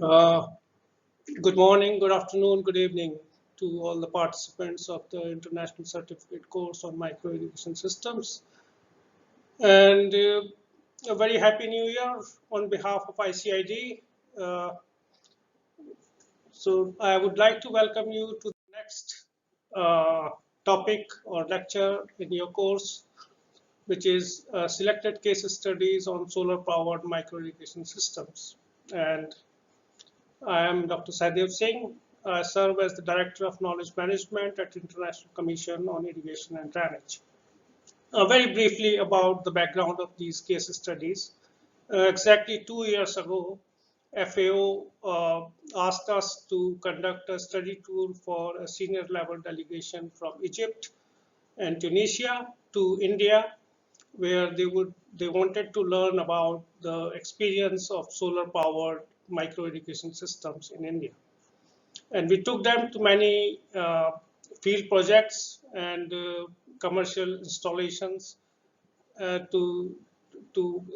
Uh, Good morning, good afternoon, good evening to all the participants of the International Certificate course on Micro Irrigation Systems. And a very happy new year on behalf of ICID. Uh, so I would like to welcome you to the next topic or lecture in your course, which is selected case studies on solar powered micro irrigation systems. And I am Dr. Saidev Singh. I serve as the Director of Knowledge Management at International Commission on Irrigation and Drainage. Very briefly about the background of these case studies. Exactly 2 years ago, FAO asked us to conduct a study tour for a senior level delegation from Egypt and Tunisia to India, where they wanted to learn about the experience of solar powered micro irrigation systems in India. And we took them to many field projects and commercial installations to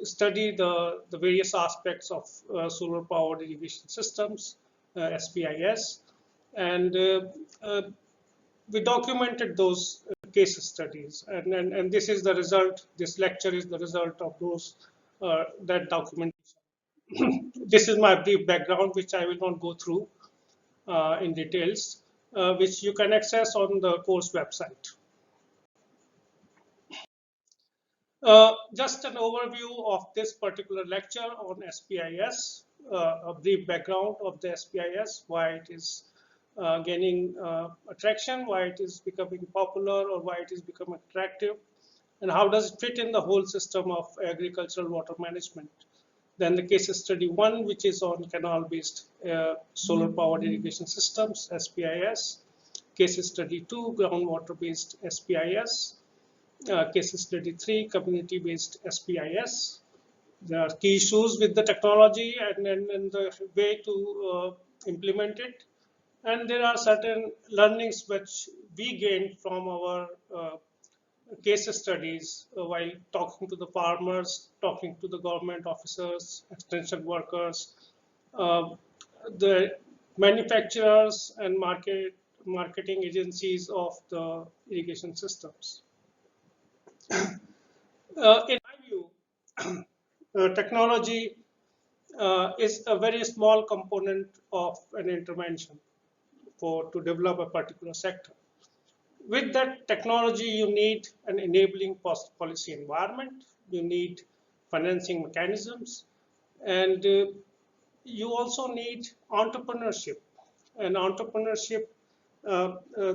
study the various aspects of solar powered irrigation systems, SPIS, and we documented those case studies, and this is the result. This lecture is the result of those that documentation. This is my brief background, which I will not go through in details, which you can access on the course website. Just an overview of this particular lecture on SPIS, a brief background of the SPIS, why it is gaining attraction, why it is becoming popular, or why it is becoming attractive, and how does it fit in the whole system of agricultural water management. Then the case study 1, which is on canal-based solar powered irrigation systems, SPIS. Case study 2, groundwater-based SPIS. Case study 3, community-based SPIS. There are key issues with the technology and the way to implement it. And there are certain learnings which we gained from our case studies while talking to the farmers, talking to the government officers, extension workers, the manufacturers and marketing agencies of the irrigation systems. In my view, technology is a very small component of an intervention to develop a particular sector. With that technology, you need an enabling policy environment, you need financing mechanisms, and you also need entrepreneurship. And entrepreneurship, uh, uh,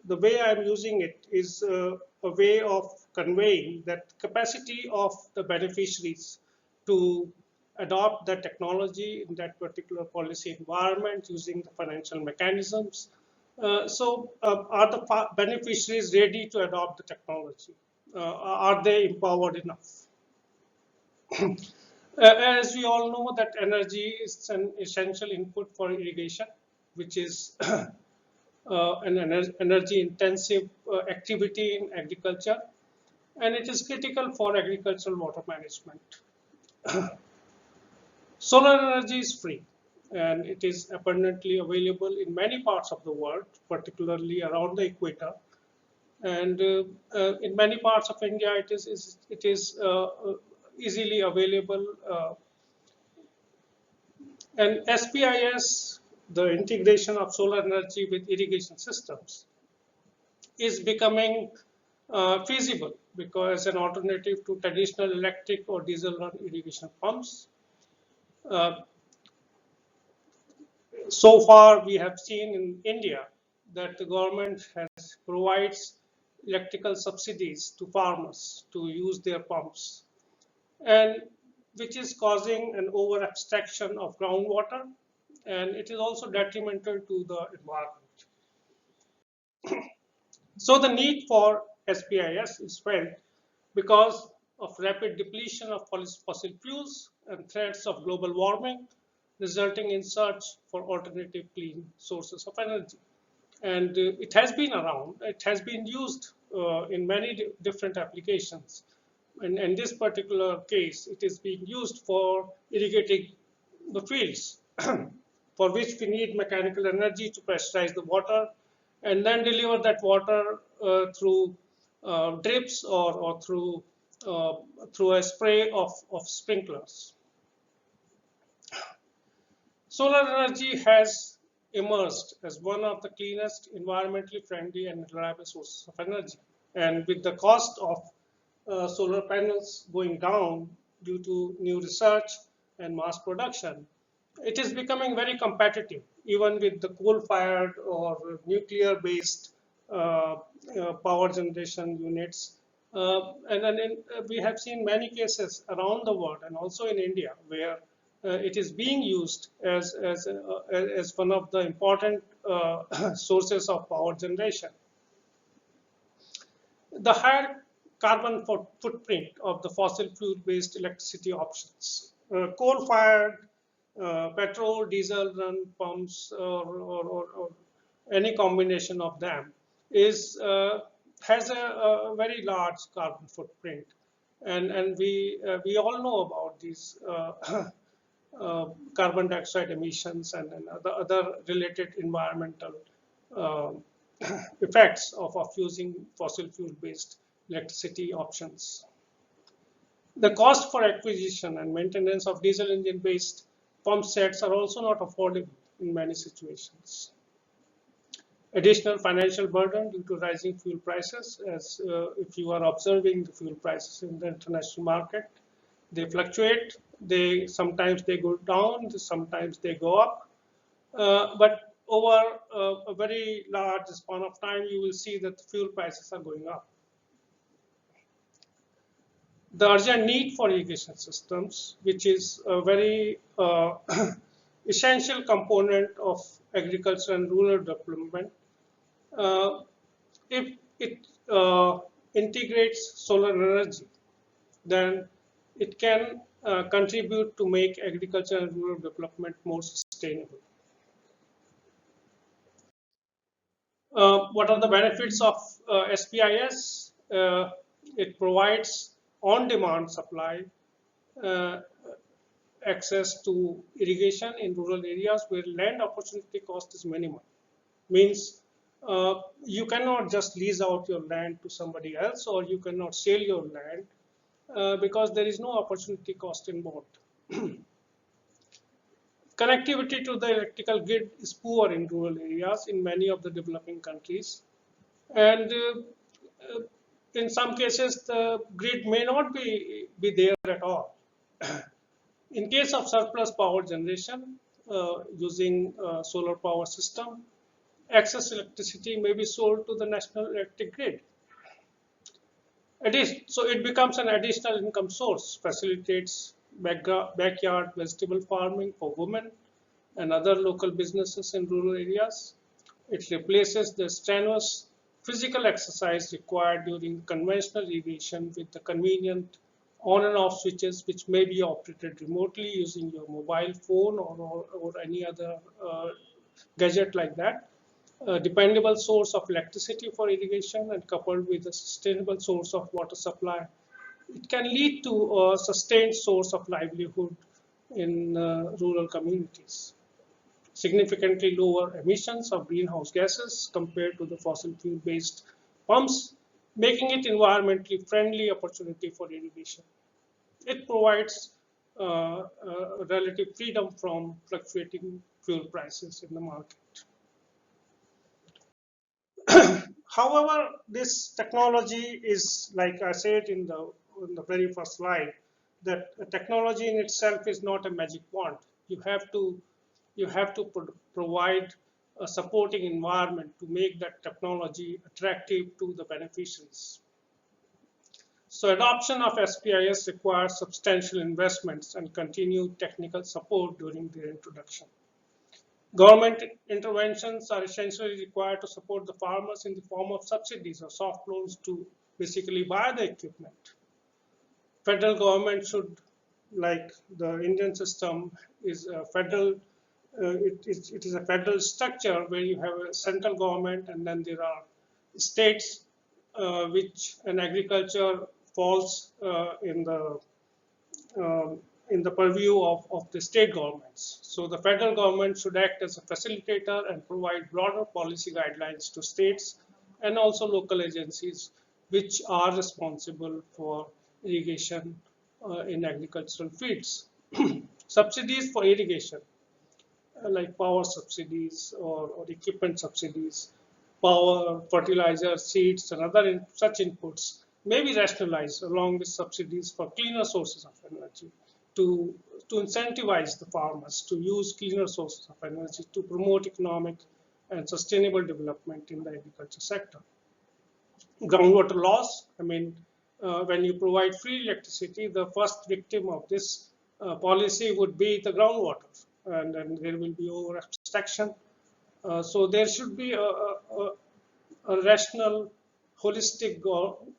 the way I'm using it is a way of conveying that capacity of the beneficiaries to adopt the technology in that particular policy environment using the financial mechanisms. Are the beneficiaries ready to adopt the technology? Are they empowered enough? As we all know that energy is an essential input for irrigation, which is an energy intensive activity in agriculture, and it is critical for agricultural water management. Solar energy is free and it is abundantly available in many parts of the world, particularly around the equator. And in many parts of India, it is easily available. And SPIS, the integration of solar energy with irrigation systems, is becoming feasible because an alternative to traditional electric or diesel run irrigation pumps. So far, we have seen in India that the government provides electrical subsidies to farmers to use their pumps, and which is causing an over abstraction of groundwater, and it is also detrimental to the environment. So the need for SPIS is felt because of rapid depletion of fossil fuels and threats of global warming, resulting in search for alternative clean sources of energy. And it has been around, it has been used in many different applications. And in this particular case, it is being used for irrigating the fields. for which we need mechanical energy to pressurize the water and then deliver that water through drips or through a spray of sprinklers. Solar energy has emerged as one of the cleanest, environmentally friendly, and reliable sources of energy. And with the cost of solar panels going down due to new research and mass production, it is becoming very competitive, even with the coal-fired or nuclear-based power generation units. We have seen many cases around the world and also in India where it is being used as one of the important sources of power generation. The higher carbon footprint of the fossil fuel-based electricity options, coal-fired, petrol, diesel run pumps, or any combination of them has a very large carbon footprint, and we all know about these carbon dioxide emissions and other related environmental effects of using fossil fuel-based electricity options. The cost for acquisition and maintenance of diesel engine-based pump sets are also not affordable in many situations. Additional financial burden due to rising fuel prices, as if you are observing the fuel prices in the international market, they fluctuate. Sometimes they go down, sometimes they go up. But over a very large span of time, you will see that the fuel prices are going up. The urgent need for irrigation systems, which is a very essential component of agriculture and rural development, if it integrates solar energy, then it can contribute to make agriculture and rural development more sustainable. What are the benefits of SPIS? It provides on-demand supply, access to irrigation in rural areas where land opportunity cost is minimal. Means you cannot just lease out your land to somebody else, or you cannot sell your land because there is no opportunity cost involved. Connectivity to the electrical grid is poor in rural areas in many of the developing countries, and in some cases the grid may not be there at all. In case of surplus power generation using solar power system, excess electricity may be sold to the national electric grid. So it becomes an additional income source, facilitates backyard vegetable farming for women and other local businesses in rural areas. It replaces the strenuous physical exercise required during conventional irrigation with the convenient on and off switches, which may be operated remotely using your mobile phone or any other gadget like that. A dependable source of electricity for irrigation and coupled with a sustainable source of water supply, it can lead to a sustained source of livelihood in rural communities. Significantly lower emissions of greenhouse gases compared to the fossil fuel-based pumps, making it environmentally friendly opportunity for irrigation. It provides relative freedom from fluctuating fuel prices in the market. However, this technology is, like I said in the very first slide, that technology in itself is not a magic wand. You have to provide a supporting environment to make that technology attractive to the beneficiaries. So adoption of SPIS requires substantial investments and continued technical support during their introduction. Government interventions are essentially required to support the farmers in the form of subsidies or soft loans to basically buy the equipment. Federal government should, like the Indian system, is a federal. It is a federal structure where you have a central government and then there are states which an agriculture falls in the in the purview of the state governments. So the federal government should act as a facilitator and provide broader policy guidelines to states and also local agencies which are responsible for irrigation in agricultural fields. Subsidies for irrigation, like power subsidies or equipment subsidies, power, fertilizer, seeds, and other such inputs may be rationalized along with subsidies for cleaner sources of energy to, to incentivize the farmers to use cleaner sources of energy to promote economic and sustainable development in the agriculture sector. Groundwater loss, I mean, when you provide free electricity, the first victim of this policy would be the groundwater, and then there will be over abstraction. So there should be a rational, holistic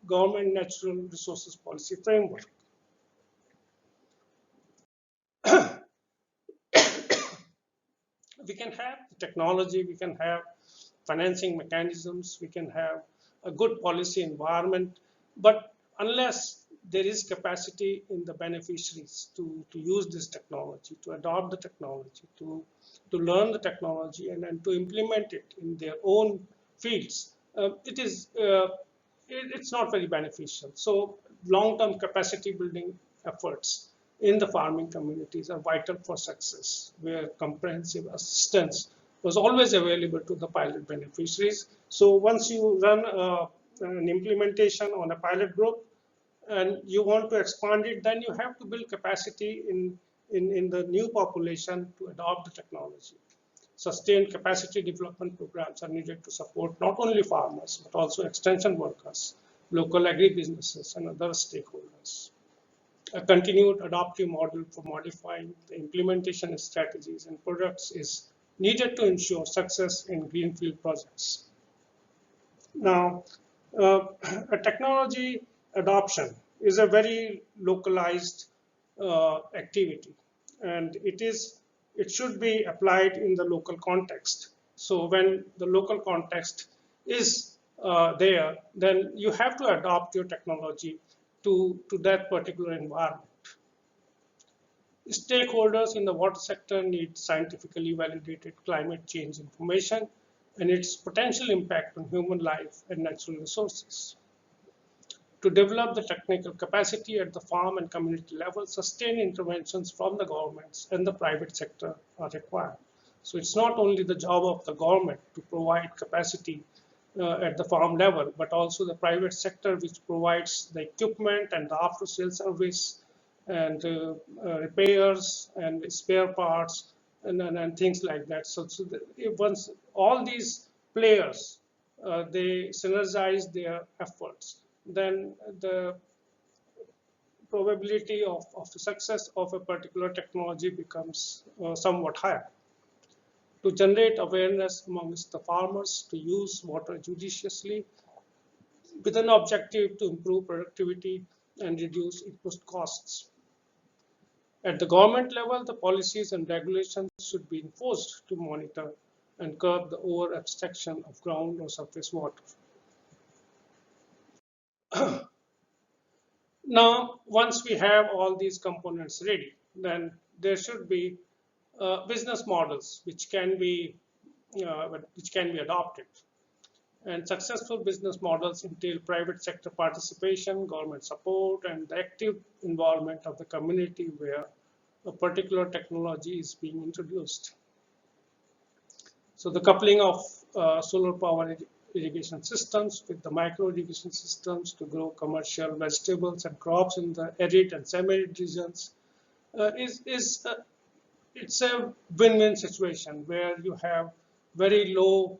government natural resources policy framework. We can have the technology, we can have financing mechanisms, we can have a good policy environment, but unless there is capacity in the beneficiaries to use this technology, to adopt the technology, to learn the technology and to implement it in their own fields, it's not very beneficial. So long-term capacity building efforts in the farming communities are vital for success, where comprehensive assistance was always available to the pilot beneficiaries. So once you run an implementation on a pilot group and you want to expand it, then you have to build capacity in the new population to adopt the technology. Sustained capacity development programs are needed to support not only farmers, but also extension workers, local agribusinesses, and other stakeholders. A continued adaptive model for modifying the implementation strategies and products is needed to ensure success in greenfield projects. Now, a technology adoption is a very localized activity, and it should be applied in the local context. So when the local context is there, then you have to adopt your technology to that particular environment. Stakeholders in the water sector need scientifically validated climate change information and its potential impact on human life and natural resources. To develop the technical capacity at the farm and community level, sustained interventions from the governments and the private sector are required. So it's not only the job of the government to provide capacity at the farm level, but also the private sector, which provides the equipment and the after-sales service and repairs and spare parts and things like that. So once all these players they synergize their efforts, then the probability of the success of a particular technology becomes somewhat higher. To generate awareness amongst the farmers to use water judiciously with an objective to improve productivity and reduce input costs. At the government level, the policies and regulations should be enforced to monitor and curb the over-abstraction of ground or surface water. Now, once we have all these components ready, then there should be business models which can be adopted. And successful business models entail private sector participation, government support, and the active involvement of the community where a particular technology is being introduced. So the coupling of solar power irrigation systems with the micro irrigation systems to grow commercial vegetables and crops in the arid and semi-arid regions it's a win-win situation where you have very low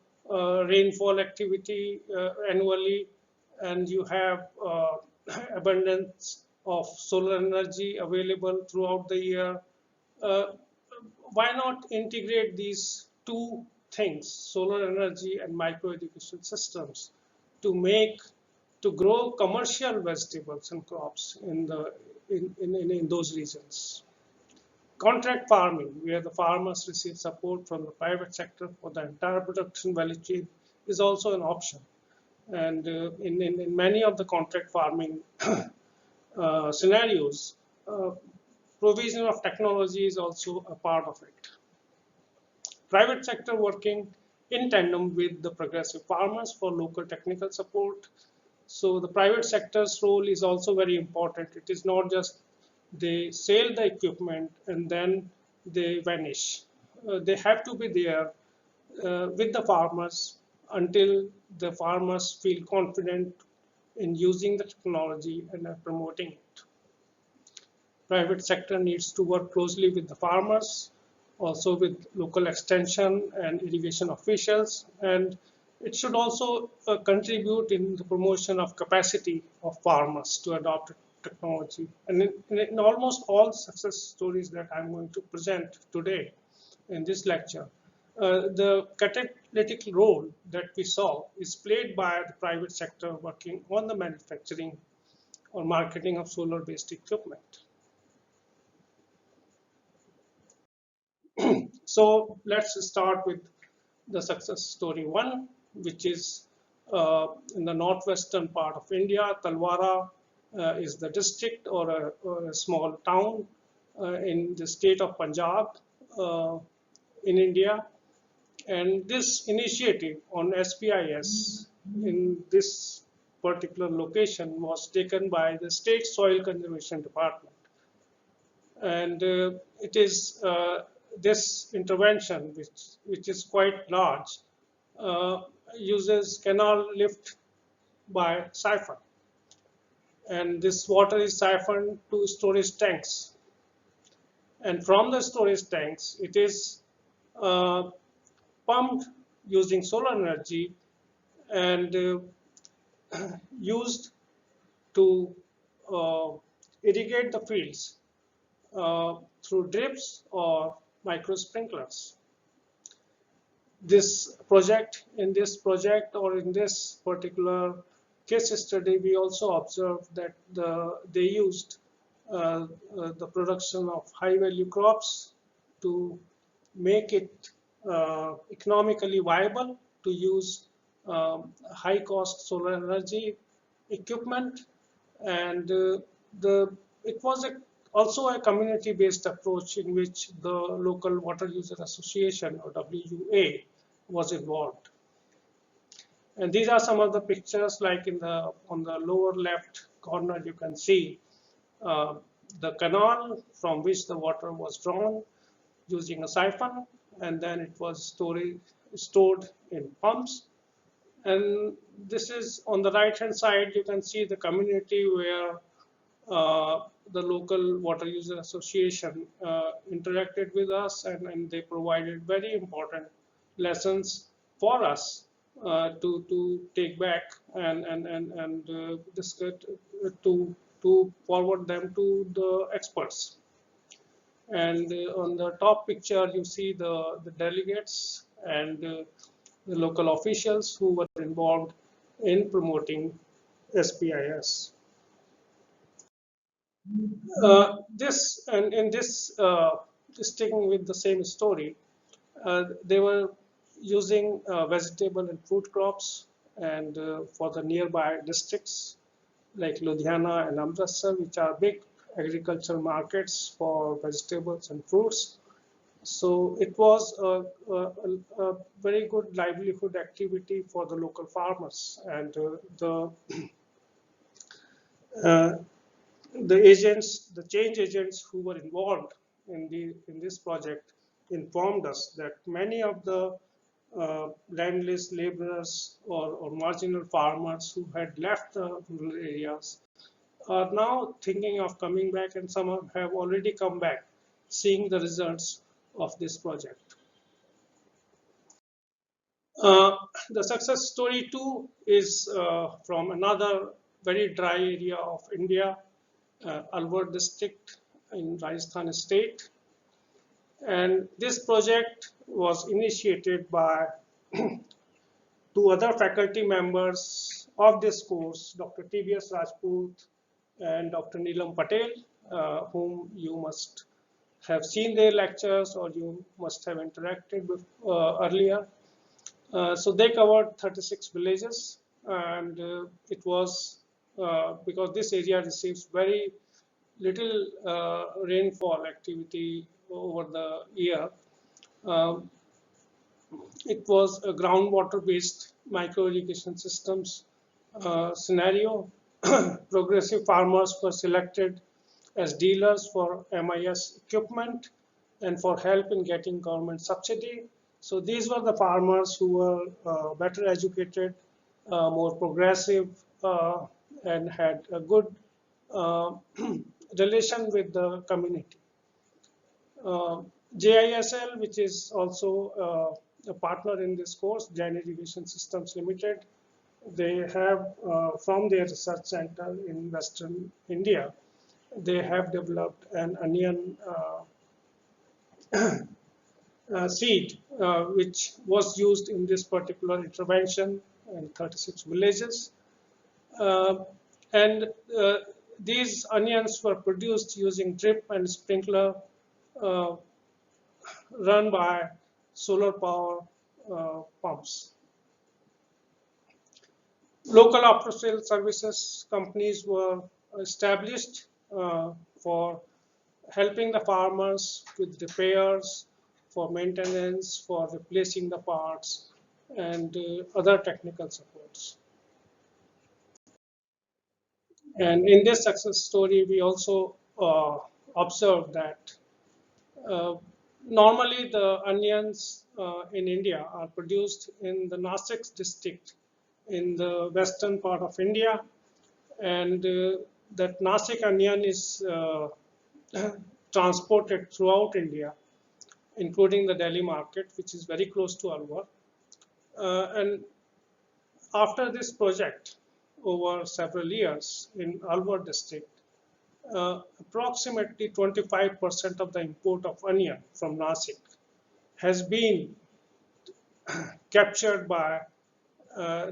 rainfall activity annually, and you have abundance of solar energy available throughout the year. Why not integrate these two things, solar energy and micro irrigation systems, to grow commercial vegetables and crops in those regions? Contract farming, where the farmers receive support from the private sector for the entire production value chain, is also an option. And in many of the contract farming scenarios, provision of technology is also a part of it. Private sector working in tandem with the progressive farmers for local technical support. So the private sector's role is also very important. It is not just they sell the equipment and then they vanish. They have to be there with the farmers until the farmers feel confident in using the technology and promoting it. Private sector needs to work closely with the farmers, also with local extension and irrigation officials, and it should also contribute in the promotion of capacity of farmers to adopt technology. And in almost all success stories that I'm going to present today in this lecture, the catalytic role that we saw is played by the private sector working on the manufacturing or marketing of solar-based equipment. So let's start with the success story one, which is in the northwestern part of India. Talwara is the district or a small town in the state of Punjab in India. And this initiative on SPIS in this particular location was taken by the State Soil Conservation Department. And it is this intervention, which is quite large, uses canal lift by siphon. And this water is siphoned to storage tanks. And from the storage tanks, it is pumped using solar energy and used to irrigate the fields through drips or micro sprinklers. This project, in this particular case study, we also observed that they used the production of high value crops to make it economically viable to use high cost solar energy equipment, and it was also a community-based approach in which the local water user association or WUA was involved. And these are some of the pictures, like on the lower left corner you can see the canal from which the water was drawn using a siphon, and then it was stored in pumps. And this is on the right hand side, you can see the community where the local water user association interacted with us, and they provided very important lessons for us to take back and discuss, to forward them to the experts. And on the top picture, you see the delegates and the local officials who were involved in promoting SPIS. Sticking with the same story, they were using vegetable and fruit crops, and for the nearby districts like Ludhiana and Amritsar, which are big agricultural markets for vegetables and fruits. So it was a very good livelihood activity for the local farmers, and the agents, the change agents who were involved in this project informed us that many of the landless laborers or marginal farmers who had left the rural areas are now thinking of coming back, and some have already come back, seeing the results of this project. The success story 2 is from another very dry area of India, Alwar district in Rajasthan state. And this project was initiated by two other faculty members of this course, Dr. TBS Rajput and Dr. Neelam Patel, whom you must have seen their lectures or you must have interacted with earlier. So they covered 36 villages, and it was because this area receives very little rainfall activity over the year. Um, it was a groundwater-based micro-irrigation systems scenario. Progressive farmers were selected as dealers for MIS equipment and for help in getting government subsidy. So these were the farmers who were better educated, more progressive, and had a good uh, relation with the community. Uh, JISL, which is also a partner in this course, Jain Irrigation Systems Limited, they have from their research center in Western India, they have developed an onion seed, which was used in this particular intervention in 36 villages. Uh, and these onions were produced using drip and sprinkler uh, run by solar power pumps. Local after-sale services companies were established for helping the farmers with repairs, for maintenance, for replacing the parts, and other technical supports. And in this success story, we also observed that uh, normally the onions in India are produced in the Nasik district in the western part of India, and that Nasik onion is transported throughout India, including the Delhi market, which is very close to Alwar. And after this project, over several years in Alwar district, approximately 25% of the import of onion from Nasik has been captured by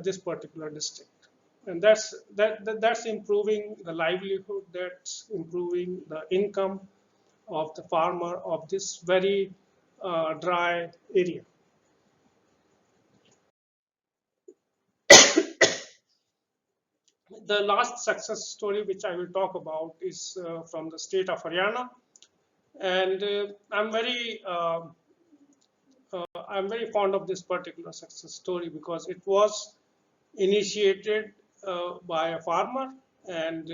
this particular district. And that's improving the livelihood, that's improving the income of the farmer of this very dry area. The last success story which I will talk about is from the state of Haryana, and I'm very fond of this particular success story because it was initiated by a farmer and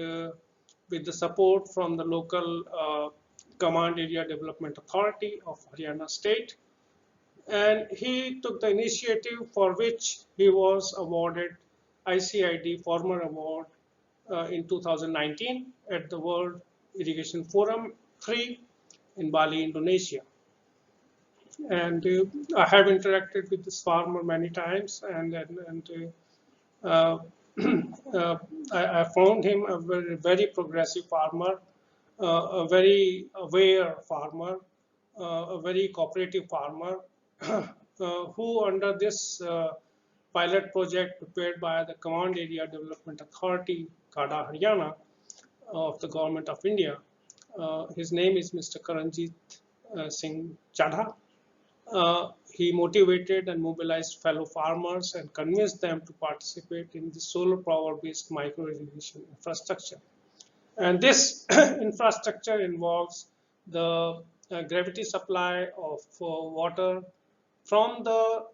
with the support from the local Command Area Development Authority of Haryana State. And he took the initiative for which he was awarded ICID Farmer Award in 2019 at the World Irrigation Forum 3 in Bali, Indonesia. And I have interacted with this farmer many times, and uh, I found him a very progressive farmer, a very aware farmer, a very cooperative farmer, who under this pilot project prepared by the Command Area Development Authority, CADA Haryana, of the Government of India. His name is Mr. Karanjit Singh Chadha. He motivated and mobilized fellow farmers and convinced them to participate in the solar power based micro irrigation infrastructure. And this infrastructure involves the gravity supply of water from the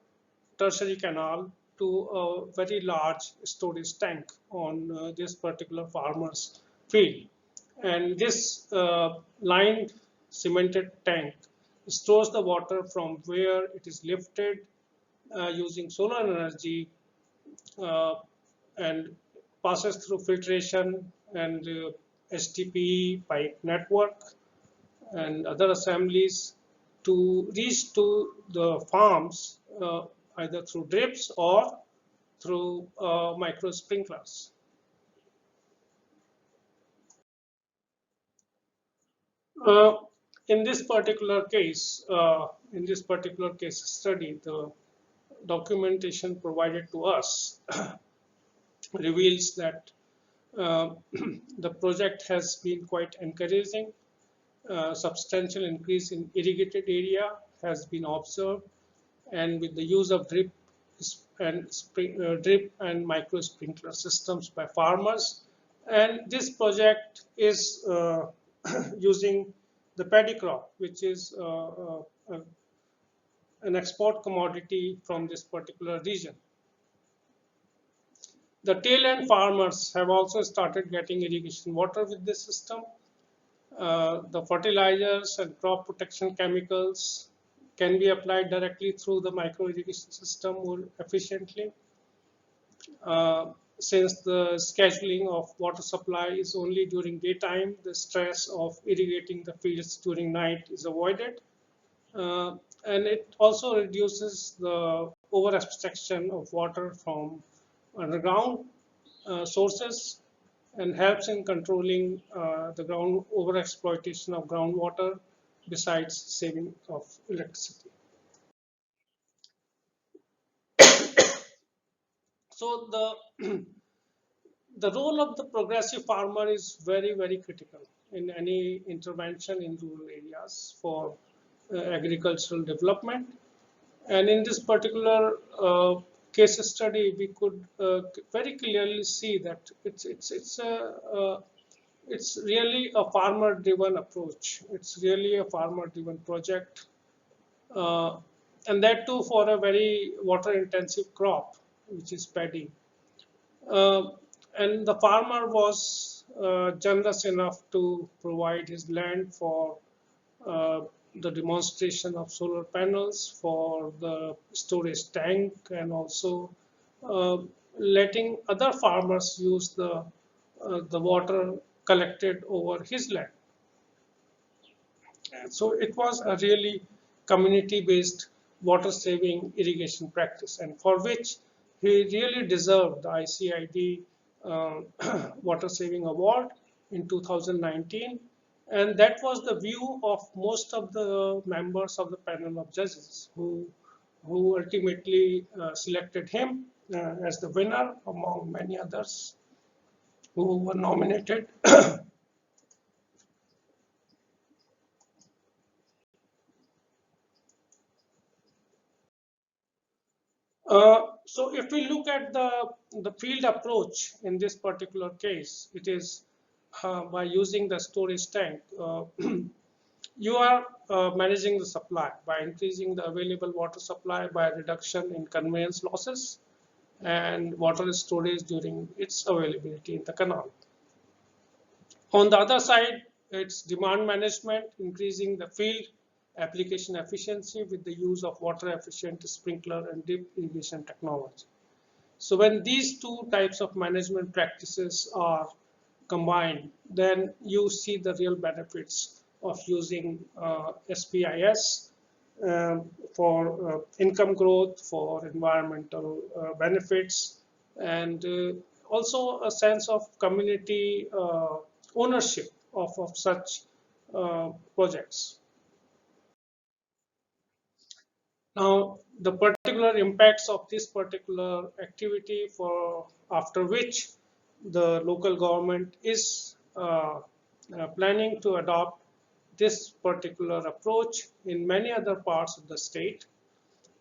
tertiary canal to a very large storage tank on this particular farmer's field. And this lined cemented tank stores the water from where it is lifted using solar energy uh, and passes through filtration and HDPE pipe network and other assemblies to reach to the farms either through drips or through micro sprinklers. Uh, in this particular case, study, the documentation provided to us reveals that uh, the project has been quite encouraging. Substantial increase in irrigated area has been observed, and with the use of drip and micro sprinkler systems by farmers. And this project is using the paddy crop, which is an export commodity from this particular region. The tail end farmers have also started getting irrigation water with this system. The fertilizers and crop protection chemicals can be applied directly through the micro irrigation system more efficiently. Since the scheduling of water supply is only during daytime, the stress of irrigating the fields during night is avoided. And it also reduces the over abstraction of water from underground sources and helps in controlling the ground over exploitation of groundwater besides saving of electricity. So the role of the progressive farmer is very, very critical in any intervention in rural areas for agricultural development. And in this particular case study, we could very clearly see that it's really a farmer-driven approach. It's really a farmer-driven project, and that too for a very water-intensive crop, which is paddy. And the farmer was generous enough to provide his land for the demonstration of solar panels, for the storage tank, and also letting other farmers use the water collected over his land. And so it was a really community-based water-saving irrigation practice, and for which he really deserved the ICID Water Saving Award in 2019. And that was the view of most of the members of the panel of judges who ultimately selected him as the winner among many others who were nominated. So if we look at the field approach in this particular case, it is by using the storage tank. You are managing the supply by increasing the available water supply by reduction in conveyance losses and water storage during its availability in the canal. On the other side, it's demand management, increasing the field application efficiency with the use of water efficient sprinkler and drip irrigation technology. So when these two types of management practices are combined, then you see the real benefits of using SPIS for income growth, for environmental benefits, and also a sense of community ownership of such projects. Now, the particular impacts of this particular activity for after which the local government is planning to adopt this particular approach in many other parts of the state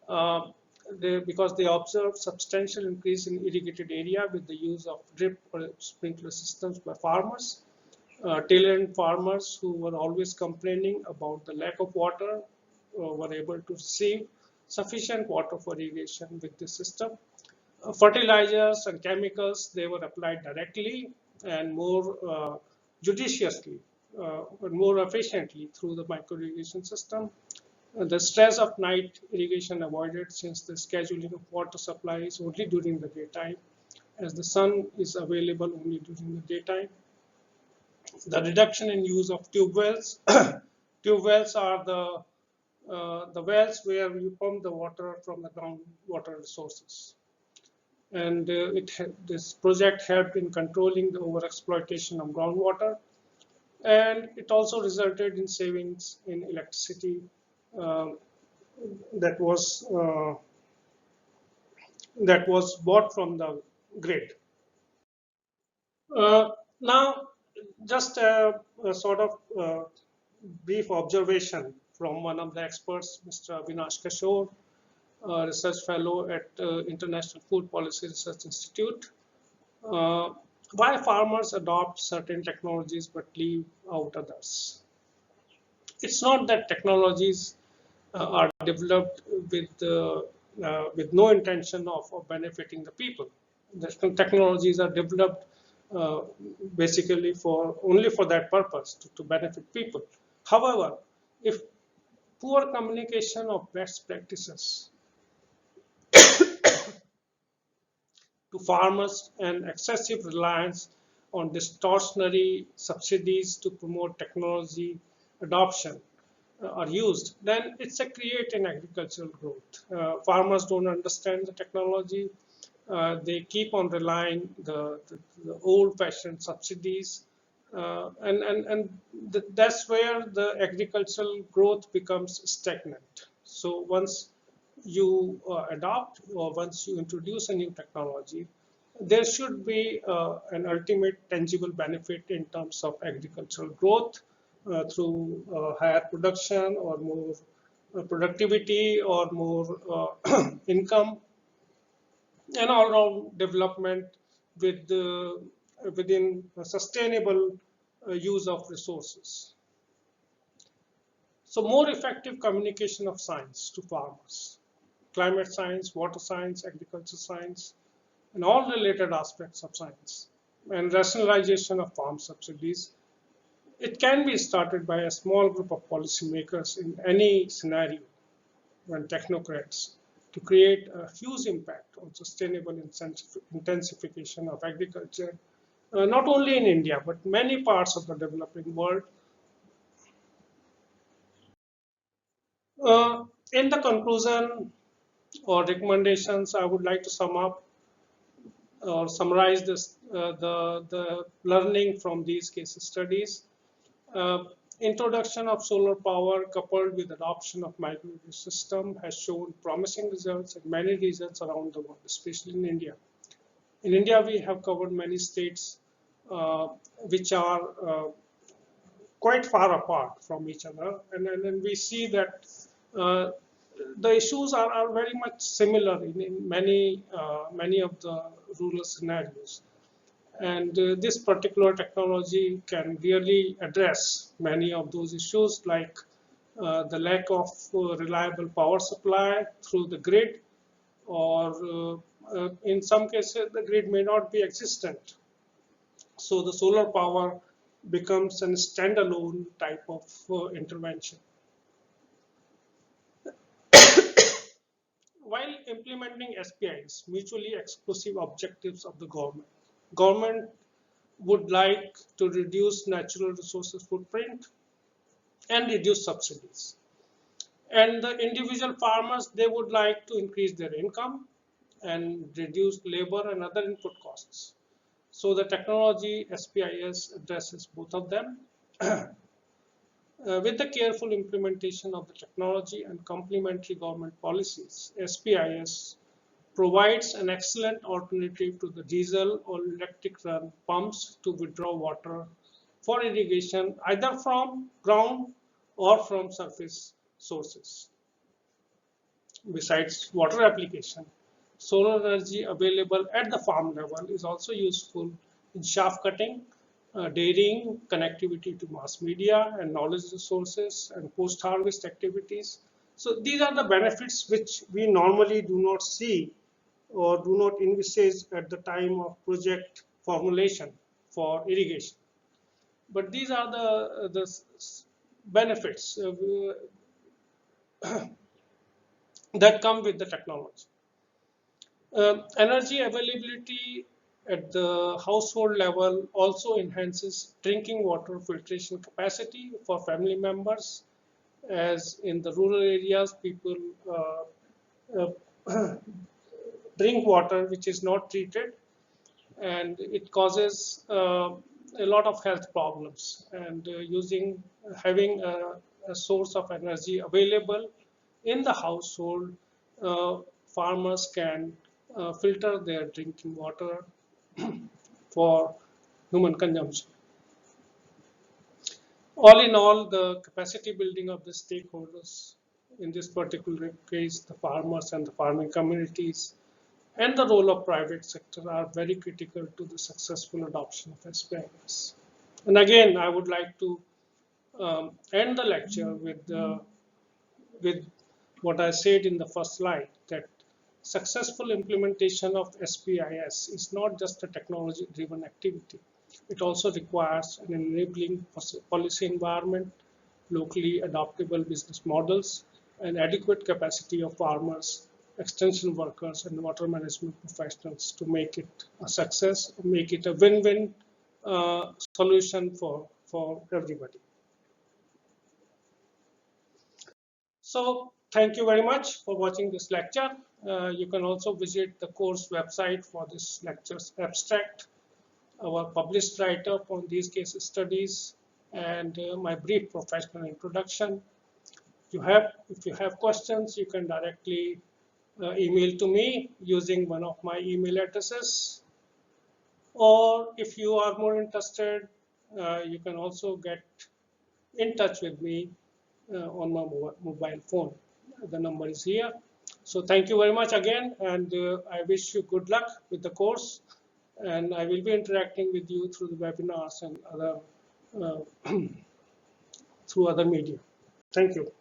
because they observed substantial increase in irrigated area with the use of drip or sprinkler systems by farmers. Tail-end farmers who were always complaining about the lack of water were able to receive sufficient water for irrigation with this system. Fertilizers and chemicals, they were applied directly and more judiciously and more efficiently through the micro irrigation system. The stress of night irrigation avoided since the scheduling of water supply is only during the daytime, as the sun is available only during the daytime. The reduction in use of tube wells. Tube wells are the wells where you pump the water from the groundwater resources. And this project helped in controlling the overexploitation of groundwater, and it also resulted in savings in electricity that was bought from the grid. Now, just a sort of brief observation from one of the experts, Mr. Avinash Kishore, research fellow at International Food Policy Research Institute. Why farmers adopt certain technologies but leave out others? It's not that technologies are developed with no intention of benefiting the people. The technologies are developed uh, basically for only for that purpose to benefit people. However, if poor communication of best practices to farmers and excessive reliance on distortionary subsidies to promote technology adoption are used, then it's a create in agricultural growth. Farmers don't understand the technology. They keep on relying the old-fashioned subsidies, and that's where the agricultural growth becomes stagnant. So once you adopt or once you introduce a new technology, there should be an ultimate tangible benefit in terms of agricultural growth through higher production or more productivity or more income and all-round development with within a sustainable use of resources. So more effective communication of science to farmers, climate science, water science, agriculture science, and all related aspects of science, and rationalization of farm subsidies. It can be started by a small group of policymakers in any scenario when technocrats to create a huge impact on sustainable intensification of agriculture, not only in India, but many parts of the developing world. In the conclusion or recommendations, I would like to sum up or summarize the learning from these case studies. Uh, Introduction of solar power coupled with adoption of microgrid system has shown promising results in many regions around the world, especially in India. In India, we have covered many states which are quite far apart from each other, and we see that uh, the issues are very much similar in many of the rural scenarios. And this particular technology can really address many of those issues, like the lack of reliable power supply through the grid, or in some cases, the grid may not be existent. So the solar power becomes a standalone type of intervention. While implementing SPIs, mutually exclusive objectives of the government would like to reduce natural resources footprint and reduce subsidies. And the individual farmers, they would like to increase their income and reduce labor and other input costs. So the technology SPIS addresses both of them. With the careful implementation of the technology and complementary government policies, SPIS provides an excellent alternative to the diesel or electric run pumps to withdraw water for irrigation either from ground or from surface sources. Besides water application, solar energy available at the farm level is also useful in shaft cutting, dairying, connectivity to mass media and knowledge resources, and post-harvest activities. So these are the benefits which we normally do not see or do not envisage at the time of project formulation for irrigation. But these are the benefits that come with the technology. Energy availability at the household level also enhances drinking water filtration capacity for family members, as in the rural areas, people drink water which is not treated, and it causes a lot of health problems. And having a source of energy available in the household, farmers can filter their drinking water for human consumption. All in all, the capacity building of the stakeholders, in this particular case, the farmers and the farming communities, and the role of private sector are very critical to the successful adoption of SPIS. And again, I would like to end the lecture with what I said in the first slide, that successful implementation of SPIS is not just a technology-driven activity. It also requires an enabling policy environment, locally adoptable business models, and adequate capacity of farmers, extension workers, and water management professionals to make it a success, make it a win-win solution for everybody. So thank you very much for watching this lecture. You can also visit the course website for this lecture's abstract, our published write-up on these case studies, and my brief professional introduction. If you have questions, you can directly email to me using one of my email addresses. Or if you are more interested, you can also get in touch with me on my mobile phone. The number is here. So thank you very much again, and I wish you good luck with the course. And I will be interacting with you through the webinars and other through other media. Thank you.